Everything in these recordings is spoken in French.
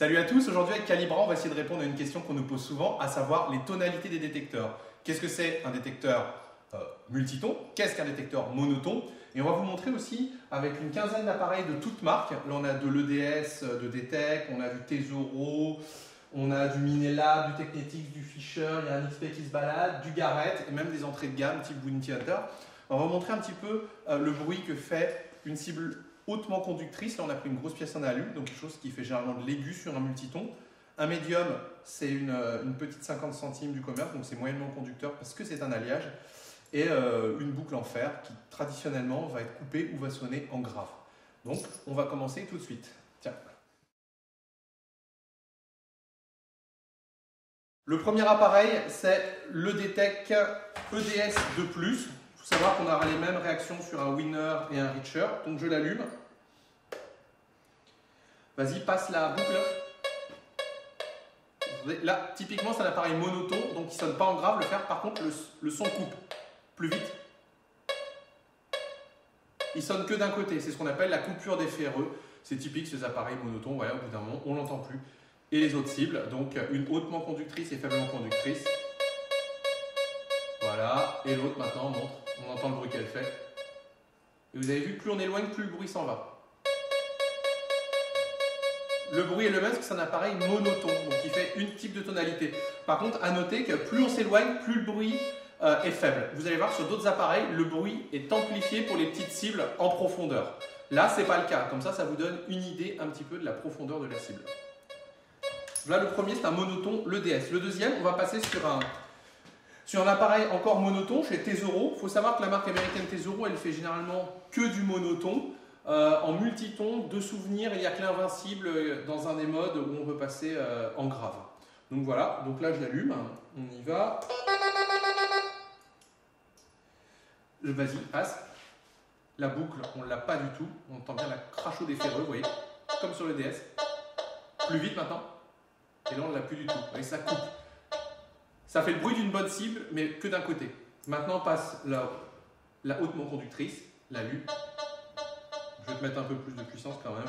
Salut à tous, aujourd'hui avec Calibra, on va essayer de répondre à une question qu'on nous pose souvent, à savoir les tonalités des détecteurs. Qu'est-ce que c'est un détecteur multiton? Qu'est-ce qu'un détecteur monoton? Et on va vous montrer aussi avec une quinzaine d'appareils de toutes marques. Là on a de l'EDS, de DTEC, on a du Tesoro, on a du Minelab, du Technetics, du Fisher, il y a un XP qui se balade, du Garrett et même des entrées de gamme type Bounty Hunter. On va vous montrer un petit peu le bruit que fait une cible hautement conductrice. Là, on a pris une grosse pièce en alu, donc quelque chose qui fait généralement de l'aigu sur un multiton. Un médium, c'est une petite 50 centimes du commerce, donc c'est moyennement conducteur parce que c'est un alliage. Et une boucle en fer qui traditionnellement va être coupée ou va sonner en grave. Donc, on va commencer tout de suite. Tiens. Le premier appareil, c'est le DTEC EDS 2+. Il faut savoir qu'on aura les mêmes réactions sur un winner et un reacher. Donc je l'allume. Vas-y, passe la boucle. Là, typiquement, c'est un appareil monoton, donc il ne sonne pas en grave le fer. Par contre, le son coupe plus vite. Il sonne que d'un côté. C'est ce qu'on appelle la coupure des ferreux. C'est typique ces appareils monotons. Voilà, au bout d'un moment, on ne l'entend plus. Et les autres cibles, donc une hautement conductrice et faiblement conductrice. Voilà. Et l'autre, maintenant, montre. On entend le bruit qu'elle fait. Et vous avez vu, plus on éloigne, plus le bruit s'en va. Le bruit est le même parce que c'est un appareil monoton, donc il fait une type de tonalité. Par contre, à noter que plus on s'éloigne, plus le bruit est faible. Vous allez voir sur d'autres appareils, le bruit est amplifié pour les petites cibles en profondeur. Là, ce n'est pas le cas. Comme ça vous donne une idée un petit peu de la profondeur de la cible. Là, le premier, c'est un monoton, l'EDS. Le deuxième, on va passer sur un appareil encore monoton chez Tesoro. Il faut savoir que la marque américaine Tesoro, elle fait généralement que du monoton. En multiton, de souvenirs, il n'y a que l'invincible dans un des modes où on veut passer en grave. Donc voilà, donc là je l'allume, on y va. Vas-y, passe. La boucle, on ne l'a pas du tout. On entend bien la crachot des ferreux, vous voyez, comme sur le DS. Plus vite maintenant. Et là on ne l'a plus du tout. Vous voyez, ça coupe. Ça fait le bruit d'une bonne cible, mais que d'un côté. Maintenant passe la hautement conductrice, l'allume. Je vais te mettre un peu plus de puissance quand même.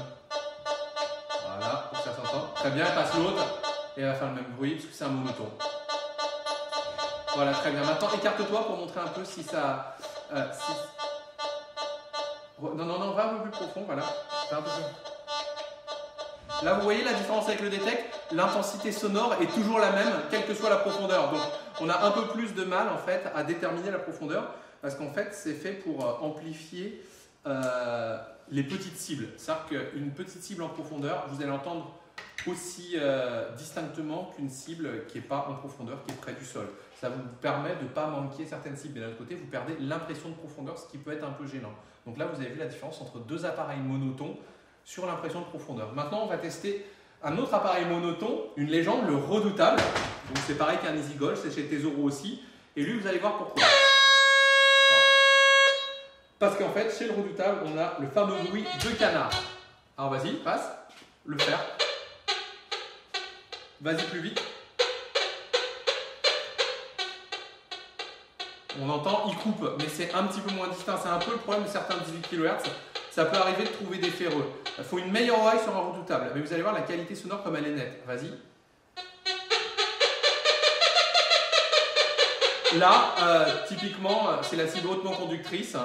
Voilà, pour que ça s'entende. Très bien, passe l'autre et elle va faire le même bruit parce que c'est un monoton. Voilà, très bien. Maintenant, écarte-toi pour montrer un peu si ça... Non, va un peu plus profond, voilà. Un peu plus... Là, vous voyez la différence avec le DTEC? L'intensité sonore est toujours la même, quelle que soit la profondeur. Donc, on a un peu plus de mal, en fait, à déterminer la profondeur parce qu'en fait, c'est fait pour amplifier... les petites cibles. C'est-à-dire qu'une petite cible en profondeur, vous allez entendre aussi distinctement qu'une cible qui n'est pas en profondeur, qui est près du sol. Ça vous permet de ne pas manquer certaines cibles. Et d'un autre côté, vous perdez l'impression de profondeur, ce qui peut être un peu gênant. Donc là, vous avez vu la différence entre deux appareils monotons sur l'impression de profondeur. Maintenant, on va tester un autre appareil monoton, une légende, le Redoutable. Donc c'est pareil qu'un Easy Gold, c'est chez Tesoro aussi. Et lui, vous allez voir pourquoi. Parce qu'en fait, chez le Redoutable, on a le fameux bruit de canard. Alors vas-y, passe, le fer. Vas-y plus vite. On entend, il coupe, mais c'est un petit peu moins distinct. C'est un peu le problème de certains 18 kHz. Ça peut arriver de trouver des ferreux. Il faut une meilleure oreille sur un Redoutable. Mais vous allez voir la qualité sonore comme elle est nette. Vas-y. Là, typiquement, c'est la cible hautement conductrice.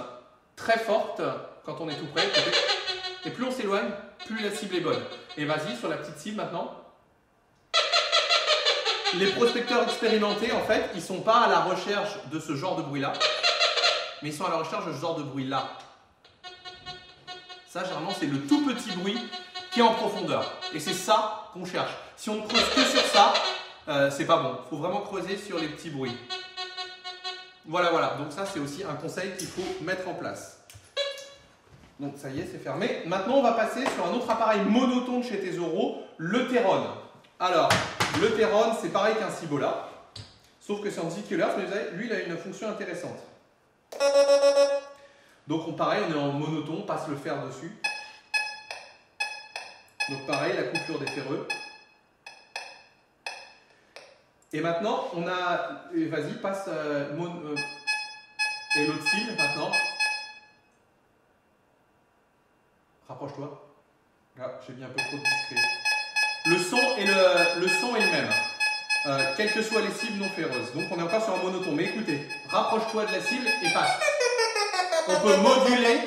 Très forte quand on est tout près. Et plus on s'éloigne, plus la cible est bonne. Et vas-y, sur la petite cible maintenant. Les prospecteurs expérimentés, en fait, ils ne sont pas à la recherche de ce genre de bruit-là, mais ils sont à la recherche de ce genre de bruit-là. Ça, généralement, c'est le tout petit bruit qui est en profondeur. Et c'est ça qu'on cherche. Si on ne creuse que sur ça, c'est pas bon. Il faut vraiment creuser sur les petits bruits. Voilà. Donc ça, c'est aussi un conseil qu'il faut mettre en place. Donc ça y est, c'est fermé. Maintenant, on va passer sur un autre appareil monoton de chez Tesoro, le Theron. Alors, le Theron, c'est pareil qu'un Cibola, sauf que c'est en 18 kHz, mais vous savez, lui, il a une fonction intéressante. Donc pareil, on est en monoton, on passe le fer dessus. Donc pareil, la coupure des ferreux. Et maintenant, on a... Vas-y, passe... et l'autre cible, maintenant. Rapproche-toi. Là, j'ai mis un peu trop de discret. le son est le même, quelles que soient les cibles non ferreuses. Donc on est encore sur un monotone. Mais écoutez, rapproche-toi de la cible et passe. On peut moduler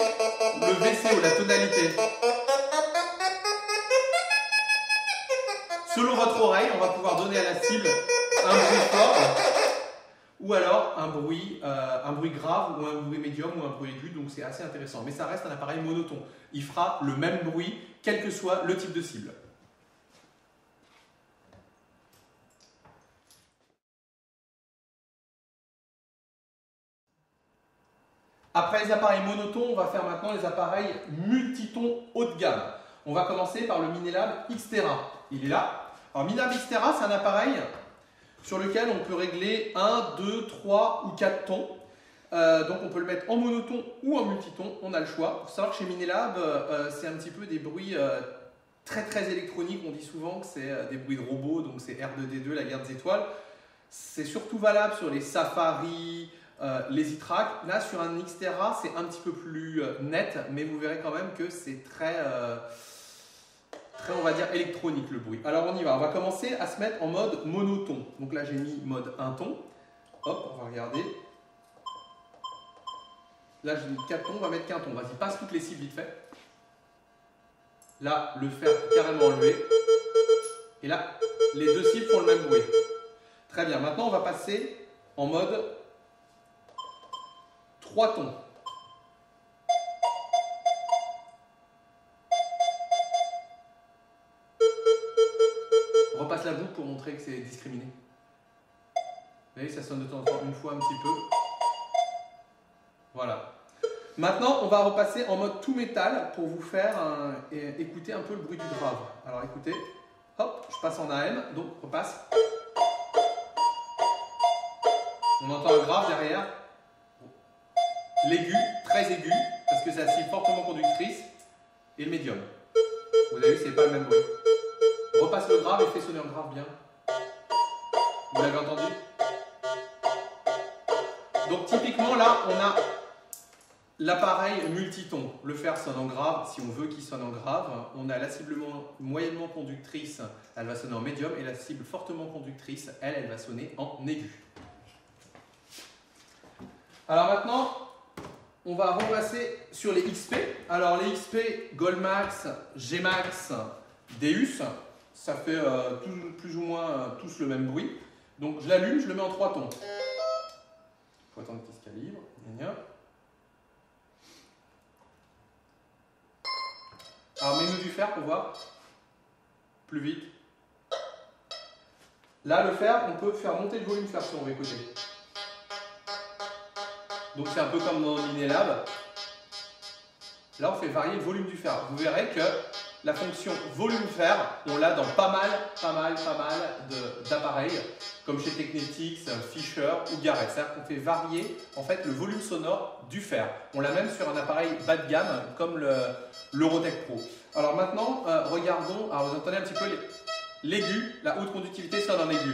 le VC ou la tonalité. Selon votre oreille, on va pouvoir donner à la cible un bruit fort ou alors un bruit grave ou un bruit médium ou un bruit aigu. Donc c'est assez intéressant. Mais ça reste un appareil monotone. Il fera le même bruit quel que soit le type de cible. Après les appareils monotons, on va faire maintenant les appareils multitons haut de gamme. On va commencer par le Minelab Xterra. Il est là. Alors Minelab Xterra, c'est un appareil sur lequel on peut régler 1, 2, 3 ou 4 tons. Donc on peut le mettre en monoton ou en multiton, on a le choix. Il faut savoir que chez Minelab, c'est un petit peu des bruits très électroniques. On dit souvent que c'est des bruits de robots, donc c'est R2D2, la guerre des étoiles. C'est surtout valable sur les Safari, les iTrack. Là, sur un Xterra, c'est un petit peu plus net, mais vous verrez quand même que c'est très, on va dire, électronique le bruit. Alors on y va, on va commencer à se mettre en mode monoton. Donc là, j'ai mis mode 1 ton. Hop, on va regarder. Là, j'ai mis 4 tons, on va mettre qu'un ton. Vas-y, passe toutes les cibles vite fait. Là, le fer carrément enlevé. Et là, les deux cibles font le même bruit. Très bien, maintenant on va passer en mode 3 tons. On repasse la boucle pour montrer que c'est discriminé. Vous voyez, ça sonne de temps en temps, une fois un petit peu. Voilà. Maintenant, on va repasser en mode tout métal pour vous faire écouter un peu le bruit du grave. Alors écoutez, hop, je passe en AM, donc repasse. On entend le grave derrière. L'aigu, très aigu, parce que c'est la cible fortement conductrice. Et le médium. Vous avez vu, c'est pas le même bruit. Repasse le grave et fais sonner le grave bien. Vous l'avez entendu? Donc typiquement là, on a l'appareil multiton. Le fer sonne en grave, si on veut qu'il sonne en grave. On a la cible moyennement conductrice, elle va sonner en médium. Et la cible fortement conductrice, elle va sonner en aigu. Alors maintenant, on va repasser sur les XP. Alors les XP, Goldmax, Gmax, Deus, ça fait plus ou moins tous le même bruit. Donc je l'allume, je le mets en 3 tons. Il faut attendre qu'il se calibre. Alors mets-nous du fer pour voir. Plus vite. Là le fer, on peut faire monter le volume fer si on veut écouter. Donc c'est un peu comme dans Minelab. Là on fait varier le volume du fer. Vous verrez que la fonction volume fer, on l'a dans pas mal d'appareils, comme chez Technetics, Fisher ou Garrett. C'est-à-dire qu'on fait varier en fait le volume sonore du fer. On l'a même sur un appareil bas de gamme comme l'Eurotech Pro. Alors maintenant, regardons, alors vous entendez un petit peu l'aigu, la haute conductivité sonne en aigu.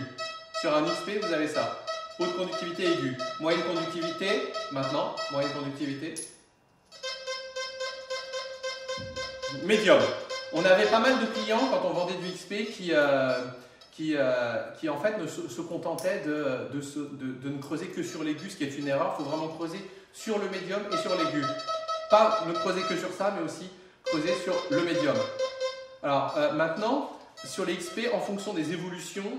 Sur un XP, vous avez ça. Haute conductivité aiguë. Moyenne conductivité, maintenant, moyenne conductivité. Médium. On avait pas mal de clients quand on vendait du XP qui en fait se contentaient de ne creuser que sur l'aigu, ce qui est une erreur. Il faut vraiment creuser sur le médium et sur l'aigu. Pas ne creuser que sur ça, mais aussi creuser sur le médium. Alors maintenant, sur les XP, en fonction des évolutions,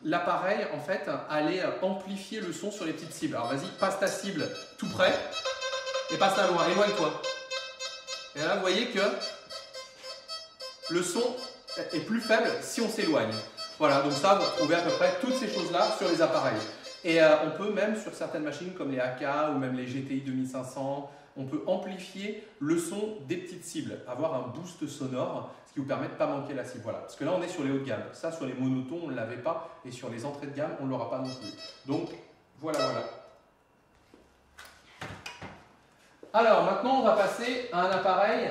l'appareil en fait allait amplifier le son sur les petites cibles. Alors vas-y, passe ta cible tout près et passe-la loin, éloigne-toi. Et là, vous voyez que le son est plus faible si on s'éloigne. Voilà, donc ça, vous retrouvez à peu près toutes ces choses-là sur les appareils. Et on peut même sur certaines machines comme les AK ou même les GTI 2500, on peut amplifier le son des petites cibles, avoir un boost sonore, ce qui vous permet de ne pas manquer la cible. Voilà. Parce que là, on est sur les hauts de gamme. Ça, sur les monotons, on ne l'avait pas. Et sur les entrées de gamme, on ne l'aura pas non plus. Donc, voilà. Alors, maintenant, on va passer à un appareil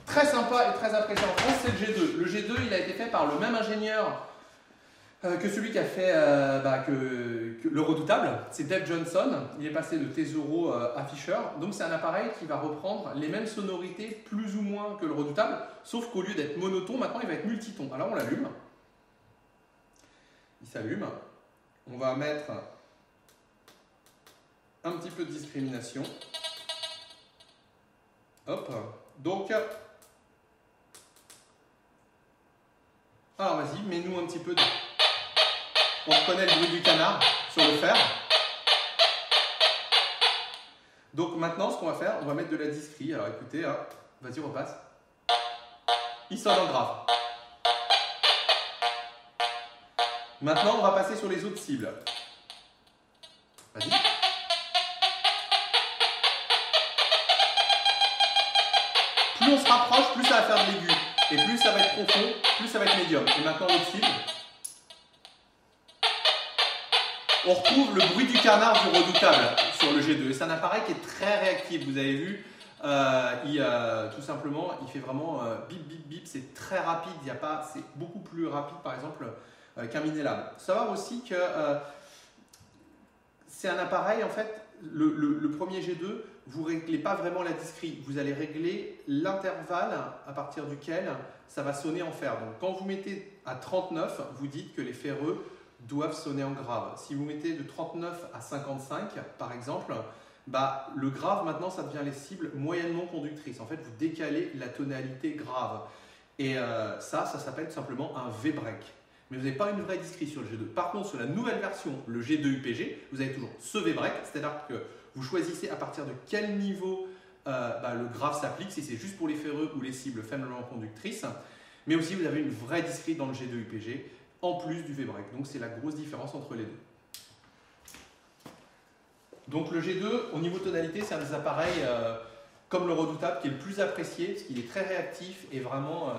très sympa et très apprécié en France, c'est le G2. Le G2, il a été fait par le même ingénieur que celui qui a fait le redoutable, c'est Dave Johnson. Il est passé de Tesoro à Fisher. Donc c'est un appareil qui va reprendre les mêmes sonorités plus ou moins que le redoutable, sauf qu'au lieu d'être monotone, maintenant il va être multiton. Alors on l'allume. Il s'allume. On va mettre un petit peu de discrimination. Hop. Donc, alors vas-y, mets-nous un petit peu de... On reconnaît le bruit du canard sur le fer. Donc maintenant, ce qu'on va faire, on va mettre de la discri. Alors écoutez, hein, vas-y, repasse. Il sonne en grave. Maintenant, on va passer sur les autres cibles. Vas-y. Plus on se rapproche, plus ça va faire de l'aigu. Et plus ça va être profond, plus ça va être médium. Et maintenant, l'autre cible. On retrouve le bruit du canard du redoutable sur le G2. Et c'est un appareil qui est très réactif. Vous avez vu, tout simplement, il fait vraiment bip, bip, bip. C'est très rapide. C'est beaucoup plus rapide, par exemple, qu'un Minelab. Savoir aussi que c'est un appareil, en fait, le premier G2, vous ne réglez pas vraiment la discri. Vous allez régler l'intervalle à partir duquel ça va sonner en fer. Donc, quand vous mettez à 39, vous dites que les ferreux doivent sonner en grave. Si vous mettez de 39 à 55, par exemple, le grave, maintenant, ça devient les cibles moyennement conductrices. En fait, vous décalez la tonalité grave. Et ça s'appelle tout simplement un V-break. Mais vous n'avez pas une vraie discri sur le G2. Par contre, sur la nouvelle version, le G2 UPG, vous avez toujours ce V-break, c'est-à-dire que vous choisissez à partir de quel niveau le grave s'applique, si c'est juste pour les ferreux ou les cibles faiblement conductrices. Mais aussi, vous avez une vraie discri dans le G2 UPG, en plus du V-break. Donc, c'est la grosse différence entre les deux. Donc, le G2, au niveau tonalité, c'est un des appareils comme le redoutable qui est le plus apprécié parce qu'il est très réactif et vraiment,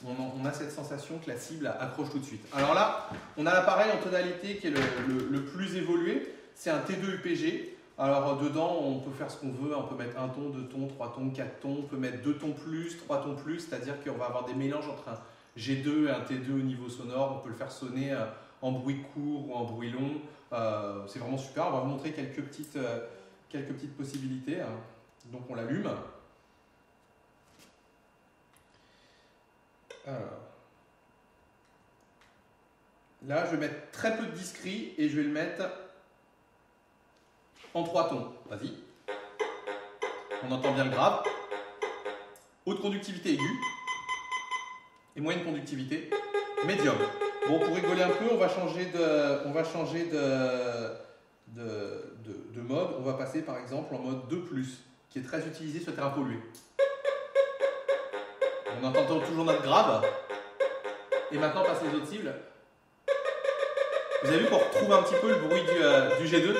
on a cette sensation que la cible accroche tout de suite. Alors là, on a l'appareil en tonalité qui est le plus évolué. C'est un T2 UPG. Alors, dedans, on peut faire ce qu'on veut. On peut mettre 1 ton, 2 tons, 3 tons, 4 tons. On peut mettre 2 tons plus, 3 tons plus. C'est-à-dire qu'on va avoir des mélanges entre un G2 et un T2 au niveau sonore. On peut le faire sonner en bruit court ou en bruit long. C'est vraiment super. On va vous montrer quelques petites possibilités. Donc on l'allume. Alors. Là, je vais mettre très peu de discri et je vais le mettre en 3 tons. Vas-y. On entend bien le grave. Haute conductivité aiguë. Et moyenne conductivité médium. Bon, pour rigoler un peu, on va changer de mode. On va passer par exemple en mode 2+, qui est très utilisé sur le terrain pollué. On entend toujours notre grave. Et maintenant, on passe les autres cibles. Vous avez vu qu'on retrouve un petit peu le bruit du G2.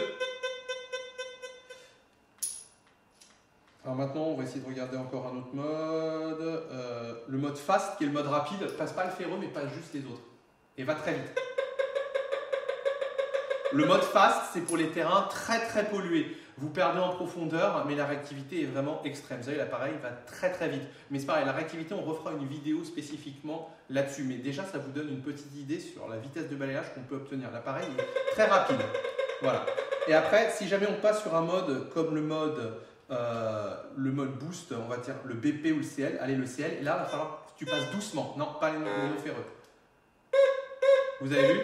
Alors maintenant, on va essayer de regarder encore un autre mode. Le mode fast, qui est le mode rapide, passe pas le ferreux, mais passe juste les autres. Et va très vite. Le mode fast, c'est pour les terrains très très pollués. Vous perdez en profondeur, mais la réactivité est vraiment extrême. Vous savez, l'appareil va très très vite. Mais c'est pareil, la réactivité, on refera une vidéo spécifiquement là-dessus. Mais déjà, ça vous donne une petite idée sur la vitesse de balayage qu'on peut obtenir. L'appareil est très rapide. Voilà. Et après, si jamais on passe sur un mode comme le mode boost, on va dire le BP ou le CL, allez, le CL, et là, il va falloir que tu passes doucement. Non, pas les nœuds ferreux. Vous avez vu?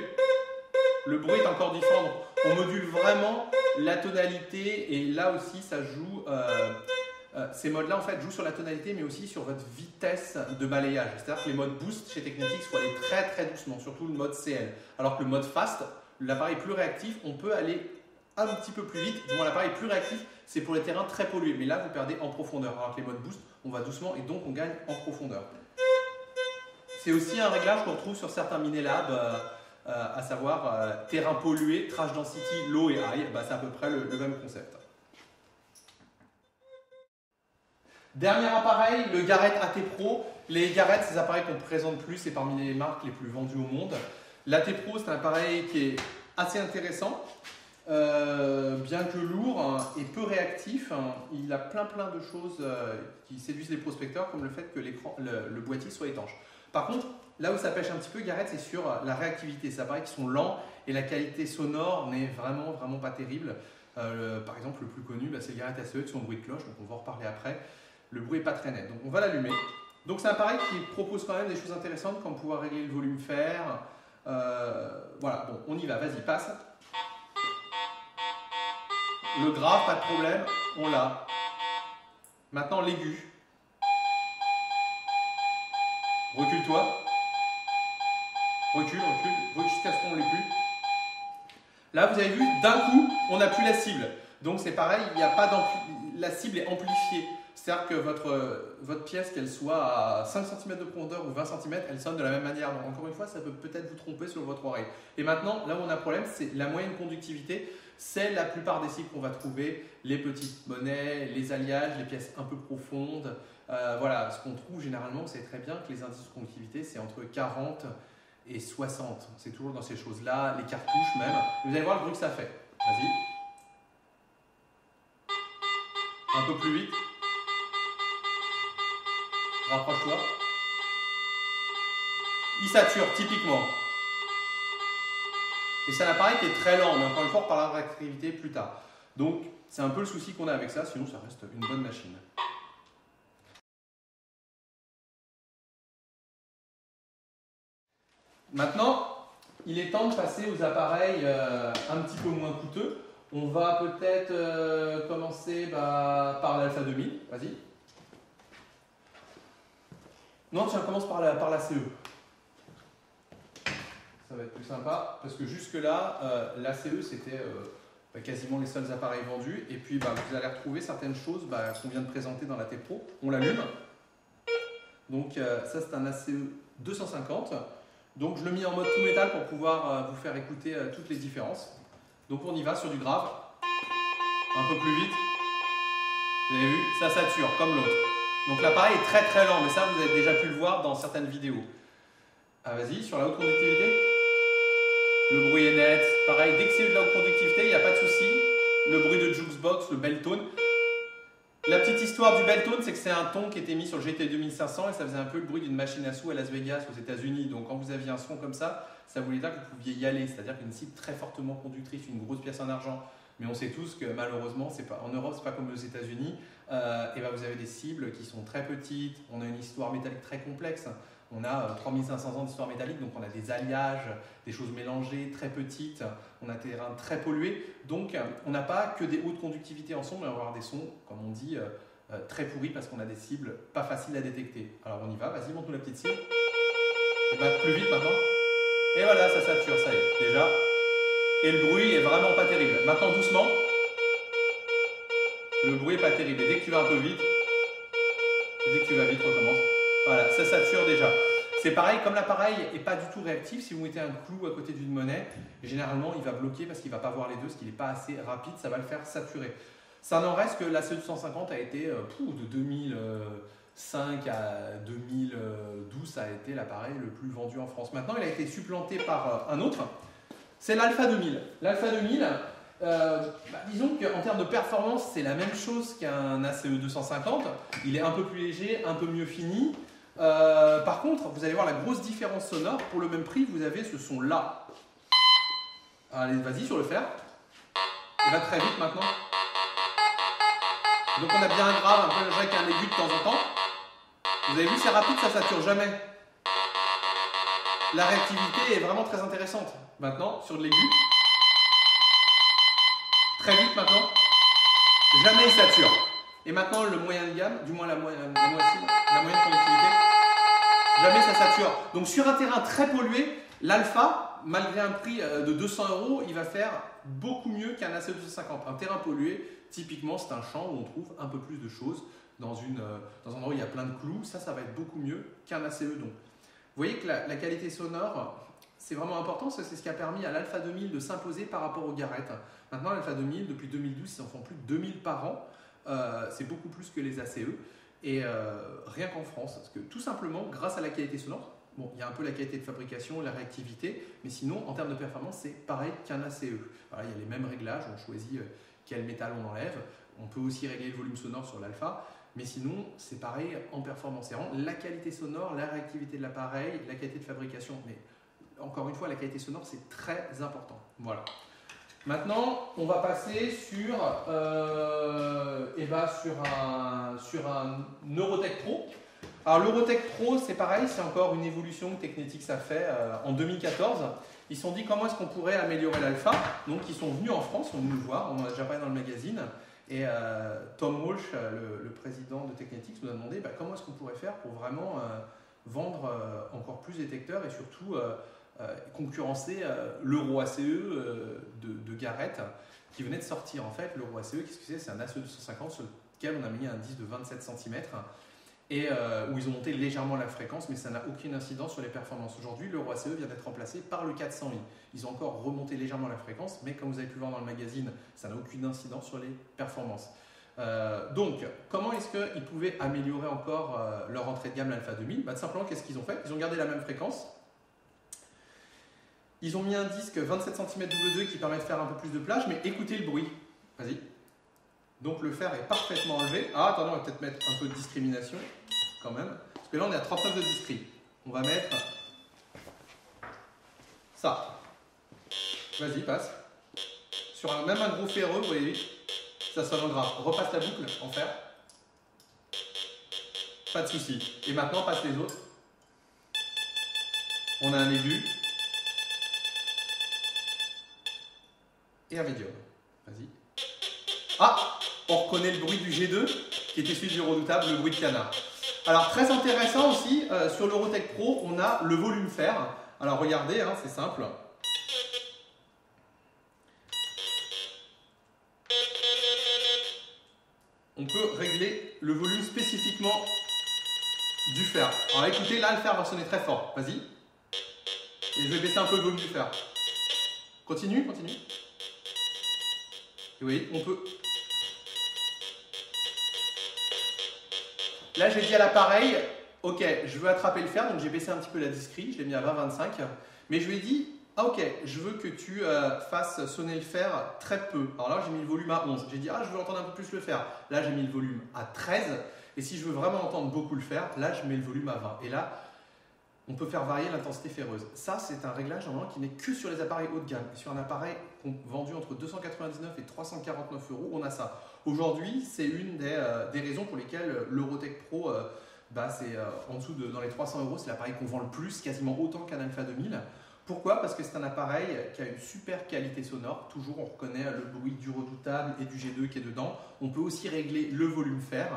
Le bruit est encore différent. Donc, on module vraiment la tonalité et là aussi, ça joue. Ces modes-là, en fait, jouent sur la tonalité, mais aussi sur votre vitesse de balayage. C'est-à-dire que les modes boost chez Technetics, il faut aller très très doucement, surtout le mode CL. Alors que le mode fast, l'appareil plus réactif, on peut aller un petit peu plus vite. Bon, l'appareil plus réactif, c'est pour les terrains très pollués, mais là, vous perdez en profondeur. Alors que les modes boost, on va doucement et donc on gagne en profondeur. C'est aussi un réglage qu'on retrouve sur certains Minelab. À savoir terrain pollué, trash density, low et high, c'est à peu près le même concept. Dernier appareil, le Garrett AT Pro. Les Garrett, ces appareils qu'on ne présente plus, c'est parmi les marques les plus vendues au monde. L'AT Pro, c'est un appareil qui est assez intéressant, bien que lourd et peu réactif. Il a plein de choses qui séduisent les prospecteurs, comme le fait que le boîtier soit étanche. Par contre, là où ça pêche un petit peu, Garrett, c'est sur la réactivité. Ça paraît qu'ils sont lents et la qualité sonore n'est vraiment pas terrible. Par exemple, le plus connu, c'est le Garrett ACE avec son bruit de cloche, donc on va en reparler après. Le bruit n'est pas très net, donc on va l'allumer. Donc c'est un appareil qui propose quand même des choses intéressantes comme pouvoir régler le volume fer. Voilà, bon, on y va, vas-y, passe. Le grave, pas de problème, on l'a. Maintenant l'aigu. Recule-toi. Recule jusqu'à ce qu'on ne l'ait plus. Là, vous avez vu, d'un coup, on n'a plus la cible. Donc c'est pareil, il n'y a pas la cible est amplifiée. C'est-à-dire que votre pièce, qu'elle soit à 5 cm de profondeur ou 20 cm, elle sonne de la même manière. Donc encore une fois, ça peut peut-être vous tromper sur votre oreille. Et maintenant, là où on a un problème, c'est la moyenne conductivité. C'est la plupart des cibles qu'on va trouver, les petites monnaies, les alliages, les pièces un peu profondes. Voilà, ce qu'on trouve généralement, c'est très bien que les indices de conductivité, c'est entre 40 et 60. C'est toujours dans ces choses-là, les cartouches même. Vous allez voir le bruit que ça fait. Vas-y. Un peu plus vite. Rapproche-toi. Il sature, typiquement. Et c'est un appareil qui est très lent, mais encore une fois, on parlera de réactivité plus tard. Donc, c'est un peu le souci qu'on a avec ça, sinon ça reste une bonne machine. Maintenant, il est temps de passer aux appareils un petit peu moins coûteux. On va peut-être commencer par l'Alpha 2000. Vas-y. Non, tiens, commence par la CE. Ça va être plus sympa, parce que jusque-là, la CE, c'était quasiment les seuls appareils vendus. Et puis, vous allez retrouver certaines choses qu'on vient de présenter dans la T-Pro. On l'allume. Donc, ça, c'est un ACE 250. Donc, je le mets en mode tout métal pour pouvoir vous faire écouter toutes les différences. Donc, on y va sur du grave. Un peu plus vite. Vous avez vu, ça sature, comme l'autre. Donc, l'appareil est très lent, mais ça, vous avez déjà pu le voir dans certaines vidéos. Ah, vas-y, sur la haute conductivité. Le bruit est net. Pareil, dès que c'est de la haute conductivité, il n'y a pas de souci. Le bruit de jukebox, le bell tone. La petite histoire du bell tone, c'est que c'est un ton qui était mis sur le GT 2500 et ça faisait un peu le bruit d'une machine à sous à Las Vegas, aux États-Unis. Donc quand vous aviez un son comme ça voulait dire que vous pouviez y aller. C'est-à-dire qu'une cible très fortement conductrice, une grosse pièce en argent. Mais on sait tous que malheureusement, en Europe, c'est pas comme aux États-Unis. Vous avez des cibles qui sont très petites. On a une histoire métallique très complexe. On a 3500 ans d'histoire métallique, donc on a des alliages, des choses mélangées, très petites. On a des terrains très pollués. Donc, on n'a pas que des hautes conductivités en son, mais on va avoir des sons, comme on dit, très pourris parce qu'on a des cibles pas faciles à détecter. Alors, on y va. Vas-y, montre-nous la petite cible. Et plus vite maintenant. Et voilà, ça sature, ça y est, déjà. Et le bruit est vraiment pas terrible. Maintenant, doucement. Le bruit est pas terrible. Et dès que tu vas un peu vite, recommence. Voilà, ça sature déjà. C'est pareil, comme l'appareil n'est pas du tout réactif, si vous mettez un clou à côté d'une monnaie, généralement il va bloquer parce qu'il ne va pas voir les deux, parce qu'il n'est pas assez rapide, ça va le faire saturer. Ça n'en reste que la CE250 a été de 2005 à 2012, ça a été l'appareil le plus vendu en France. Maintenant, il a été supplanté par un autre, c'est l'Alpha 2000. L'Alpha 2000, disons qu'en termes de performance, c'est la même chose qu'un ACE 250. Il est un peu plus léger, un peu mieux fini. Par contre, vous allez voir la grosse différence sonore. Pour le même prix, vous avez ce son-là. Allez, vas-y sur le fer. Il va très vite maintenant. Donc on a bien un grave, un peu avec un aigu de temps en temps. Vous avez vu, c'est rapide, ça sature jamais. La réactivité est vraiment très intéressante. Maintenant, sur de l'aigu. Très vite maintenant. Jamais il sature. Et maintenant, le moyen de gamme, du moins la moyenne conductivité, jamais ça sature. Donc sur un terrain très pollué, l'Alpha, malgré un prix de 200 €, il va faire beaucoup mieux qu'un ACE 250. Un terrain pollué, typiquement, c'est un champ où on trouve un peu plus de choses. Dans un endroit où il y a plein de clous, ça va être beaucoup mieux qu'un ACE. Donc, vous voyez que la qualité sonore, c'est vraiment important. C'est ce qui a permis à l'Alpha 2000 de s'imposer par rapport au Garrett. Maintenant, l'Alpha 2000, depuis 2012, ils en font plus de 2000 par an. C'est beaucoup plus que les ACE. Et rien qu'en France, parce que tout simplement, grâce à la qualité sonore, bon, il y a un peu la qualité de fabrication, la réactivité, mais sinon, en termes de performance, c'est pareil qu'un ACE. Alors, il y a les mêmes réglages, on choisit quel métal on enlève. On peut aussi régler le volume sonore sur l'Alpha. Mais sinon, c'est pareil en performance. C'est vraiment la qualité sonore, la réactivité de l'appareil, la qualité de fabrication. Mais encore une fois, la qualité sonore, c'est très important. Voilà. Maintenant, on va passer sur un Neurotech Pro. Alors, l'Eurotech Pro, c'est pareil, c'est encore une évolution que Technetics a fait en 2014. Ils se sont dit comment est-ce qu'on pourrait améliorer l'alpha. Donc, ils sont venus en France, on est venu nous voir, on en a déjà parlé dans le magazine. Et Tom Walsh, le président de Technetics, nous a demandé comment est-ce qu'on pourrait faire pour vraiment vendre encore plus de détecteurs et surtout concurrencer l'Euro ACE de Garrett qui venait de sortir. En fait, l'Euro ACE, qu'est-ce que c'est? C'est un ACE 250 sur lequel on a mis un disque de 27 cm et où ils ont monté légèrement la fréquence, mais ça n'a aucune incidence sur les performances. Aujourd'hui, l'Euro ACE vient d'être remplacé par le 400i. Ils ont encore remonté légèrement la fréquence, mais comme vous avez pu le voir dans le magazine, ça n'a aucune incidence sur les performances. Donc, comment est-ce qu'ils pouvaient améliorer encore leur entrée de gamme, l'Alpha 2000? Tout simplement, qu'est-ce qu'ils ont fait? Ils ont gardé la même fréquence. Ils ont mis un disque 27 cm W2 qui permet de faire un peu plus de plage, mais écoutez le bruit. Vas-y. Donc le fer est parfaitement enlevé. Ah, attendez, on va peut-être mettre un peu de discrimination quand même. Parce que là, on est à 39 de discri. On va mettre ça. Vas-y, passe. Sur même un gros ferreux, vous voyez, ça sonne grave. Repasse la boucle en fer. Pas de souci. Et maintenant, passe les autres. On a un aigu. Et un médium. Vas-y. Ah, on reconnaît le bruit du G2 qui était celui du redoutable, le bruit de canard. Alors très intéressant aussi, sur l'Eurotech Pro, on a le volume fer. Alors regardez, hein, c'est simple. On peut régler le volume spécifiquement du fer. Alors écoutez, là le fer va sonner très fort. Vas-y. Et je vais baisser un peu le volume du fer. Continue, continue. Et oui, on peut. Là, j'ai dit à l'appareil, ok, je veux attraper le fer, donc j'ai baissé un petit peu la discri, je l'ai mis à 20-25, mais je lui ai dit, ah ok, je veux que tu fasses sonner le fer très peu. Alors là, j'ai mis le volume à 11. J'ai dit, ah, je veux entendre un peu plus le fer. Là, j'ai mis le volume à 13. Et si je veux vraiment entendre beaucoup le fer, là, je mets le volume à 20. Et là, on peut faire varier l'intensité ferreuse. Ça, c'est un réglage normalement qui n'est que sur les appareils haut de gamme. Et sur un appareil vendu entre 299 et 349 €, on a ça. Aujourd'hui, c'est une des raisons pour lesquelles l'Eurotech Pro, c'est en dessous dans les 300 €, c'est l'appareil qu'on vend le plus, quasiment autant qu'un Alpha 2000. Pourquoi? Parce que c'est un appareil qui a une super qualité sonore. Toujours, on reconnaît le bruit du redoutable et du G2 qui est dedans. On peut aussi régler le volume fer.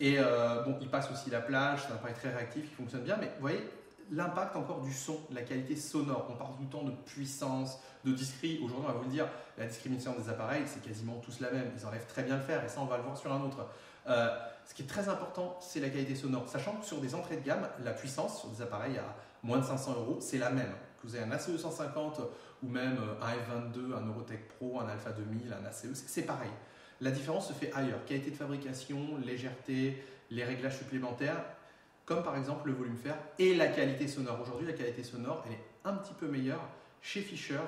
Et bon, il passe aussi la plage, c'est un appareil très réactif qui fonctionne bien. Mais vous voyez, l'impact encore du son, la qualité sonore. On parle tout le temps de puissance, de discri. Aujourd'hui, on va vous le dire, la discrimination des appareils, c'est quasiment tous la même. Ils enlèvent très bien le fer et ça, on va le voir sur un autre. Ce qui est très important, c'est la qualité sonore. Sachant que sur des entrées de gamme, la puissance sur des appareils à moins de 500 €, c'est la même. Que vous ayez un ACE 250 ou même un F22, un Eurotech Pro, un Alpha 2000, un ACE, c'est pareil. La différence se fait ailleurs. Qualité de fabrication, légèreté, les réglages supplémentaires, comme par exemple le volume fer et la qualité sonore. Aujourd'hui, la qualité sonore, elle est un petit peu meilleure chez Fisher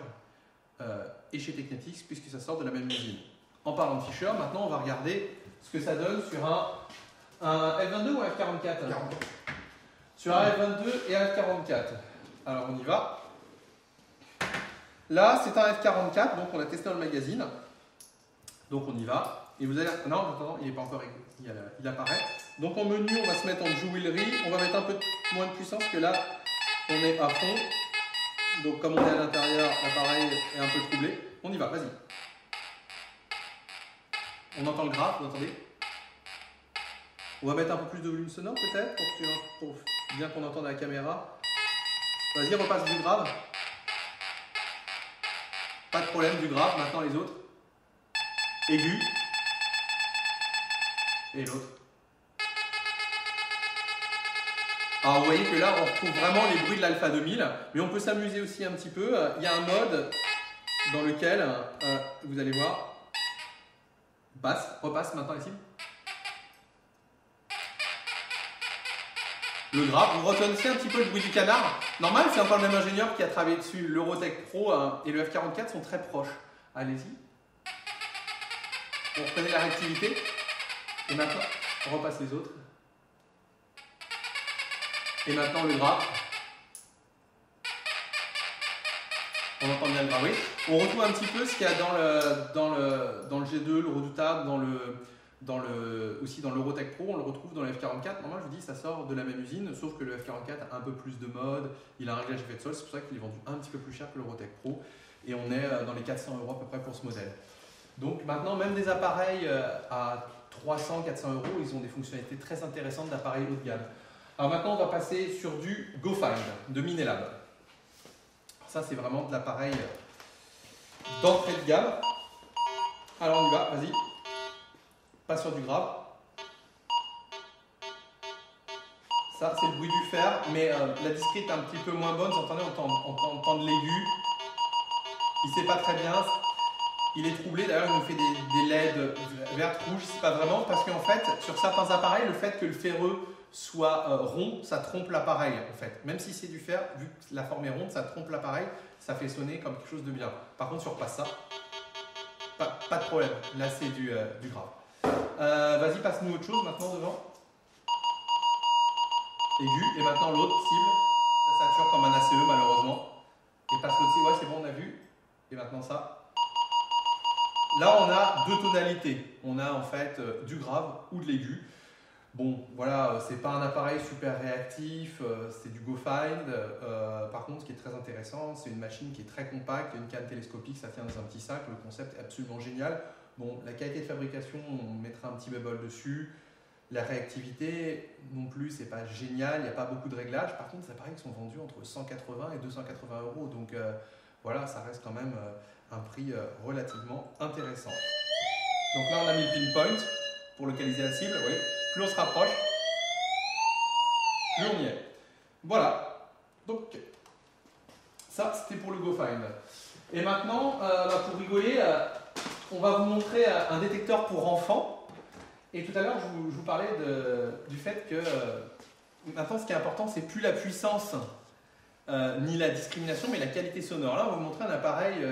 et chez Technetics puisque ça sort de la même usine. En parlant de Fisher, maintenant on va regarder ce que ça donne sur un F22 ou un F44 hein. Sur un F22 et un F44. Alors on y va. Là, c'est un F44, donc on l'a testé dans le magazine. Donc on y va. Et vous allez. Non, attends, il n'est pas encore. Il apparaît. Donc en menu, on va se mettre en jewelry. On va mettre un peu moins de puissance que là, on est à fond. Donc comme on est à l'intérieur, l'appareil est un peu troublé. On y va, vas-y. On entend le grave, vous entendez? On va mettre un peu plus de volume sonore peut-être pour bien qu'on entende la caméra. Vas-y, repasse du grave. Pas de problème du grave, maintenant les autres. Aigu. Et l'autre. Alors vous voyez que là on retrouve vraiment les bruits de l'Alpha 2000, mais on peut s'amuser aussi un petit peu. Il y a un mode dans lequel, vous allez voir, repasse maintenant ici. Le grave, vous reconnaissez un petit peu le bruit du canard. Normal, c'est encore le même ingénieur qui a travaillé dessus. L'Eurotech Pro et le F44 sont très proches. Allez-y. On reconnaît la réactivité. Et maintenant, On repasse les autres. Et maintenant le grave. On entend bien le grave, oui. On retrouve un petit peu ce qu'il y a dans le G2, le redoutable, aussi dans l'Eurotech Pro, on le retrouve dans le F44. Normalement, je vous dis, ça sort de la même usine, sauf que le F44 a un peu plus de mode, il a un réglage effet de sol, c'est pour ça qu'il est vendu un petit peu plus cher que l'Eurotech Pro. Et on est dans les 400 € à peu près pour ce modèle. Donc maintenant, même des appareils à 300, 400 €, ils ont des fonctionnalités très intéressantes d'appareils haut de gamme. Alors maintenant, on va passer sur du GoFind de Minelab. Alors ça, c'est vraiment de l'appareil d'entrée de gamme. Alors on y va, vas-y. Pas sur du grave. Ça, c'est le bruit du fer, mais la discrete est un petit peu moins bonne. Vous entendez, on entend de l'aigu. Il ne sait pas très bien. Il est troublé. D'ailleurs, il nous fait des LED vertes, rouges. C'est pas vraiment parce qu'en fait, sur certains appareils, le fait que le ferreux soit rond, ça trompe l'appareil en fait. Même si c'est du fer, vu que la forme est ronde, ça trompe l'appareil. Ça fait sonner comme quelque chose de bien. Par contre, si on repasse ça, pas de problème. Là, c'est du grave. Vas-y, passe-nous autre chose maintenant devant. Aigu. Et maintenant l'autre cible. Ça sature comme un ACE malheureusement. Et passe l'autre cible. Ouais, c'est bon, on a vu. Et maintenant ça. Là, on a deux tonalités. On a en fait du grave ou de l'aigu. Bon, voilà, c'est pas un appareil super réactif, c'est du GoFind. Par contre, ce qui est très intéressant, c'est une machine qui est très compacte, il y a une canne télescopique, ça tient dans un petit sac. Le concept est absolument génial. Bon, la qualité de fabrication, on mettra un petit bémol dessus. La réactivité, non plus, c'est pas génial, il n'y a pas beaucoup de réglages. Par contre, ces appareils sont vendus entre 180 et 280 €. Donc voilà, ça reste quand même un prix relativement intéressant. Donc là, on a mis le pinpoint pour localiser la cible. Oui. Plus on se rapproche, plus on y est. Voilà. Donc, ça, c'était pour le GoFind. Et maintenant, pour rigoler, on va vous montrer un détecteur pour enfants. Et tout à l'heure, je vous parlais du fait que maintenant, ce qui est important, c'est plus la puissance ni la discrimination, mais la qualité sonore. Là, on va vous montrer un appareil,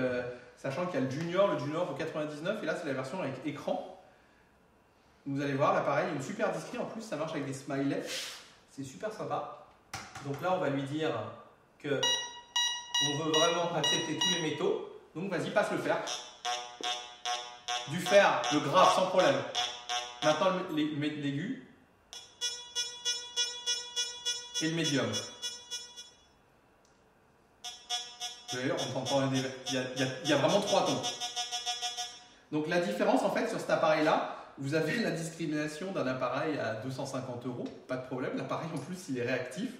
sachant qu'il y a le Junior vaut 99, et là, c'est la version avec écran. Vous allez voir, l'appareil est super discret, en plus, ça marche avec des smileys. C'est super sympa. Donc là, on va lui dire que on veut vraiment accepter tous les métaux. Donc, vas-y, passe le fer. Du fer, le grave, sans problème. Maintenant, l'aigu et le médium. D'ailleurs, on entend il y a vraiment 3 tons. Donc, la différence, en fait, sur cet appareil-là, vous avez la discrimination d'un appareil à 250 €, pas de problème. L'appareil, en plus, il est réactif.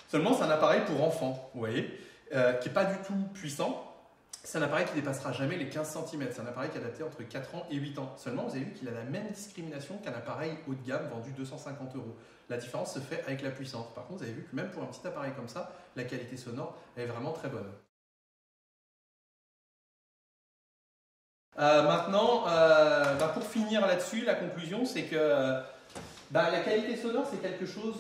Seulement, c'est un appareil pour enfants, vous voyez, qui n'est pas du tout puissant. C'est un appareil qui ne dépassera jamais les 15 cm. C'est un appareil qui est adapté entre 4 ans et 8 ans. Seulement, vous avez vu qu'il a la même discrimination qu'un appareil haut de gamme vendu 250 €. La différence se fait avec la puissance. Par contre, vous avez vu que même pour un petit appareil comme ça, la qualité sonore est vraiment très bonne. Maintenant, pour finir là-dessus, la conclusion, c'est que la qualité sonore, c'est quelque chose...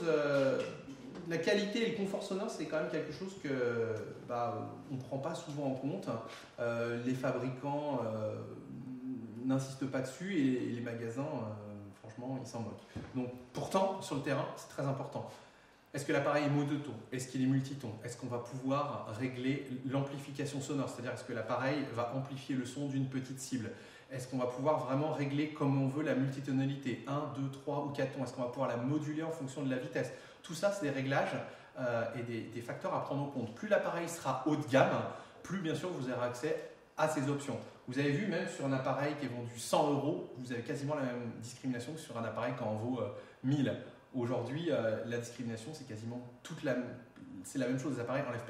la qualité et le confort sonore, c'est quand même quelque chose que on ne prend pas souvent en compte. Les fabricants n'insistent pas dessus et les magasins, franchement, ils s'en moquent. Donc, pourtant, sur le terrain, c'est très important. Est-ce que l'appareil est monotone? Est-ce qu'il est multiton? Est-ce qu'on va pouvoir régler l'amplification sonore? C'est-à-dire, est-ce que l'appareil va amplifier le son d'une petite cible? Est-ce qu'on va pouvoir vraiment régler comme on veut la multitonalité? 1, 2, 3 ou 4 tons? Est-ce qu'on va pouvoir la moduler en fonction de la vitesse? Tout ça, c'est des réglages et des facteurs à prendre en compte. Plus l'appareil sera haut de gamme, plus bien sûr vous aurez accès à ces options. Vous avez vu, même sur un appareil qui est vendu 100 €, vous avez quasiment la même discrimination que sur un appareil qui en vaut 1000. Aujourd'hui, la discrimination, c'est quasiment c'est la même chose. Les appareils enlèvent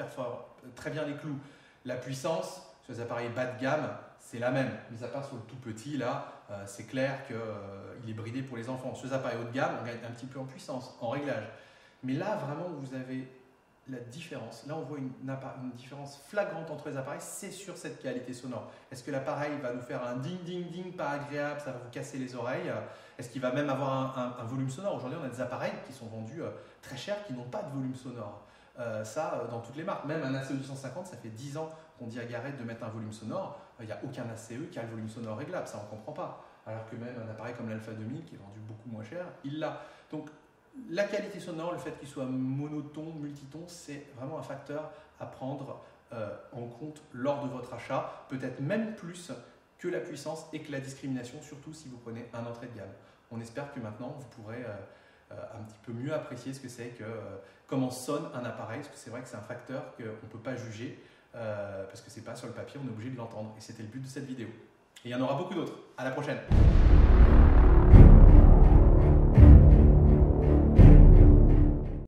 très bien les clous. La puissance, sur les appareils bas de gamme, c'est la même. Mais à part sur le tout petit, là, c'est clair qu'il est bridé pour les enfants. Sur les appareils haut de gamme, on gagne un petit peu en puissance, en réglage. Mais là, vraiment, vous avez la différence. Là, on voit une différence flagrante entre les appareils, c'est sur cette qualité sonore. Est-ce que l'appareil va nous faire un ding, ding, ding, pas agréable, ça va vous casser les oreilles? Est-ce qu'il va même avoir un volume sonore? Aujourd'hui, on a des appareils qui sont vendus très chers, qui n'ont pas de volume sonore. Dans toutes les marques. Même un ACE 250, ça fait 10 ans qu'on dit à Garrett de mettre un volume sonore. Il n'y a aucun ACE qui a le volume sonore réglable, ça on ne comprend pas. alors que même un appareil comme l'Alpha 2000 qui est vendu beaucoup moins cher, il l'a. Donc la qualité sonore, le fait qu'il soit monoton, multiton, c'est vraiment un facteur à prendre en compte lors de votre achat, peut-être même plus que la puissance et que la discrimination, surtout si vous prenez un entrée de gamme. On espère que maintenant vous pourrez un petit peu mieux apprécier ce que c'est que comment sonne un appareil, parce que c'est vrai que c'est un facteur qu'on ne peut pas juger parce que c'est pas sur le papier, on est obligé de l'entendre et c'était le but de cette vidéo. Et il y en aura beaucoup d'autres. À la prochaine.